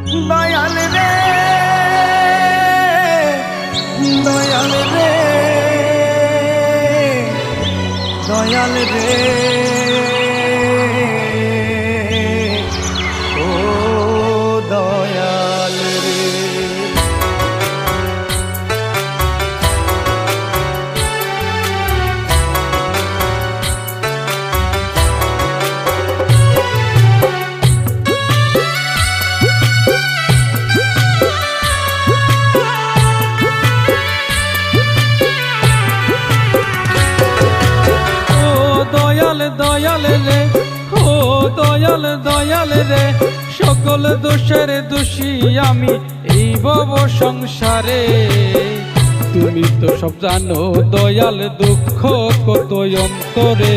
দয়াল রে দয়াল রে দয়াল রে ও দয়াল রে। দয়াল রে ও দয়াল দয়াল রে সকল দোষের দোষী আমি এই ভব সংসারে। তুমি তো সব জানো দয়াল দুঃখ কত অন্তরে,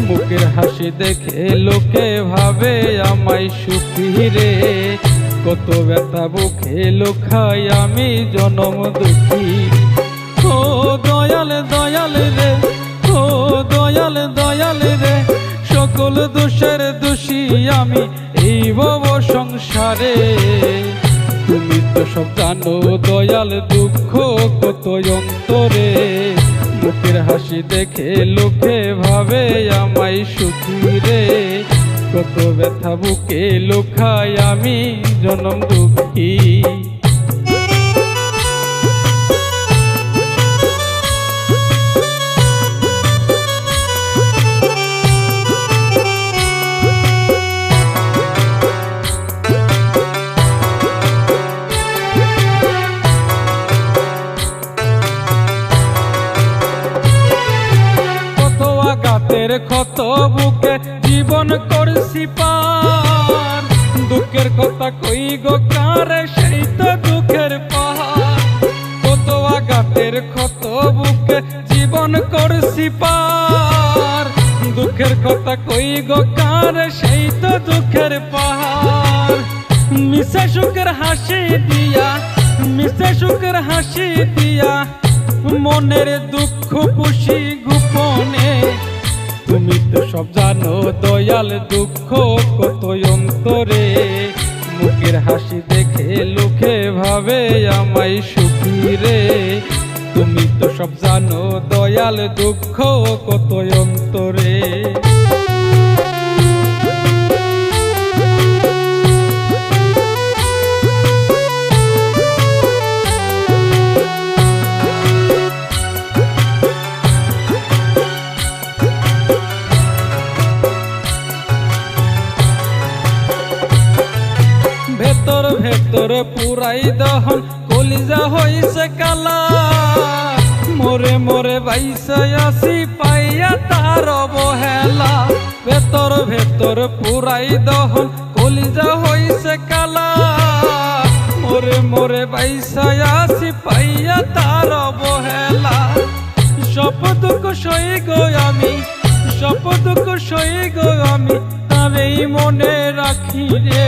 মুখের হাসি দেখে লোকে ভাবে আমায় সুখী রে, কত ব্যথা বুকে লোখায় আমি জনম দুঃখী। ও দয়াল দয়াল রে ও দয়াল দয়াল রে সকল দোষের দোষী আমি এই ভব সংসারে। তুমি তো সব জানো দয়াল দুঃখ কত অন্তরে, মুখের হাসি দেখে লোকে ভাবে আমায় সুখী রে, কত ব্যথা বুকে লোখায় আমি জনম দুঃখী। ক্ষত বুকে জীবন করছি পার, দুঃখের কথা কই গো কারে সেই তো দুঃখের পাহাড়। কত আঘাতের ক্ষত বুকে জীবন করছি পার, দুঃখের কথা কই গো কারে সেই তো দুঃখের পাহাড়। মিশে সুখের হাসি দিয়া মিশে সুখের হাসি দিয়া মনের দুঃখ খুশি গোপনে। তুমি তো সব জানো দয়াল দুঃখ কত অন্তরে, মুখের হাসি দেখে লোকে ভাবে আমায় সুখী রে। তুমি তো সব জানো দয়াল দুঃখ কত অন্তরে। ভেতর ভেতর পুরাই দহন কলিজা হইছে কালা, মোরে মোরে বাইসা আসি পাইয়া তার অবহেলা। ভেতর ভেতর পুরাই দহন কলিজা হইছে কালা, মোরে মোরে বাইসা আসি পাইয়া তার অবহেলা। সব দুঃখ সই গো আমি সব দুঃখ সই গো আমি তবেই মনে রাখি রে।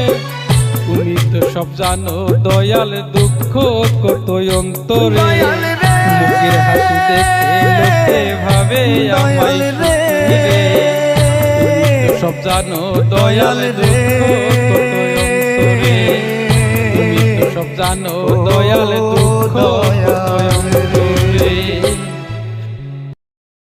তুমি তো সব জানো দয়াল দুঃখ কত অন্তরে, মুখের হাসি দেখে লোকে ভাবে আমায় সুখী রে। তুমি তো সব জানো দয়াল দুঃখ কত অন্তরে, তুমি তো সব জানো দয়াল দুঃখ কত অন্তরে।